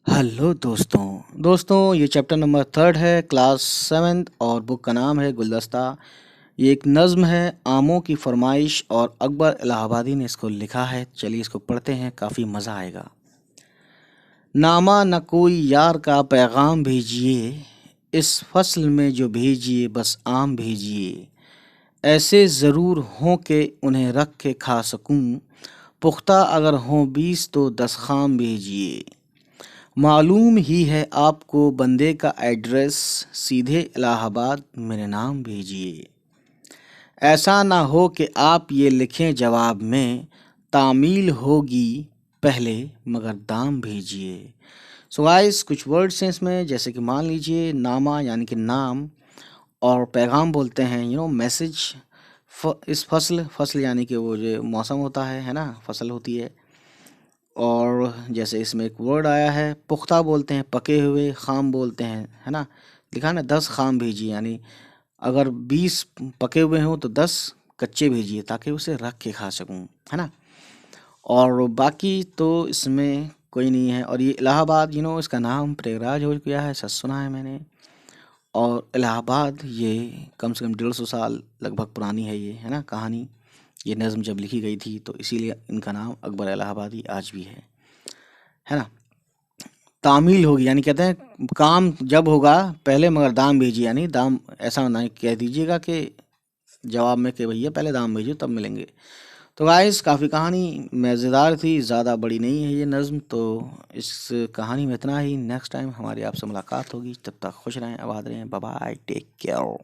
Hello दोस्तों ये chapter number third है क्लास सेवेंथ और बुक का नाम है गुलदस्ता। ये एक नज़्म है आमों की फरमाइश और अकबर इलाहाबादी ने इसको लिखा है। चलिए इसको पढ़ते हैं, काफ़ी मज़ा आएगा। नामा न कोई यार का पैगाम भेजिए, इस फसल में जो भेजिए बस आम भेजिए। ऐसे ज़रूर हों कि उन्हें रख के खा सकूं, पुख्ता अगर हों 20 तो 10 खाम भेजिए। मालूम ही है आपको बंदे का एड्रेस, सीधे इलाहाबाद मेरे नाम भेजिए। ऐसा ना हो कि आप ये लिखें जवाब में, तामील होगी पहले मगर दाम भेजिए। सो गाइस कुछ वर्ड्स हैं इसमें, जैसे कि मान लीजिए नामा यानी कि नाम, और पैगाम बोलते हैं मैसेज। इस फसल यानी कि वो जो मौसम होता है ना, फसल होती है। और जैसे इसमें एक वर्ड आया है पुख्ता बोलते हैं पके हुए, खाम बोलते हैं, है ना, लिखा ना 10 खाम भेजिए, यानी अगर 20 पके हुए हों तो 10 कच्चे भेजिए ताकि उसे रख के खा सकूं, है ना। और बाकी तो इसमें कोई नहीं है। और ये इलाहाबाद इसका नाम प्रयागराज हो गया है, सच सुना है मैंने। और इलाहाबाद ये कम से कम 150 साल लगभग पुरानी है ये, है ना, कहानी। ये नज़्म जब लिखी गई थी तो इसीलिए इनका नाम अकबर इलाहाबादी आज भी है ना। तामील होगी यानी कहते हैं काम जब होगा पहले मगर दाम भेजिए, यानी दाम ऐसा ना कह दीजिएगा कि जवाब में कि भैया पहले दाम भेजिए तब मिलेंगे। तो गाइस काफ़ी कहानी मज़ेदार थी, ज़्यादा बड़ी नहीं है ये नज़्म। तो इस कहानी में इतना ही। नेक्स्ट टाइम हमारी आपसे मुलाकात होगी, तब तक खुश रहें, आबाद रहें, बाय बाय, टेक केयर।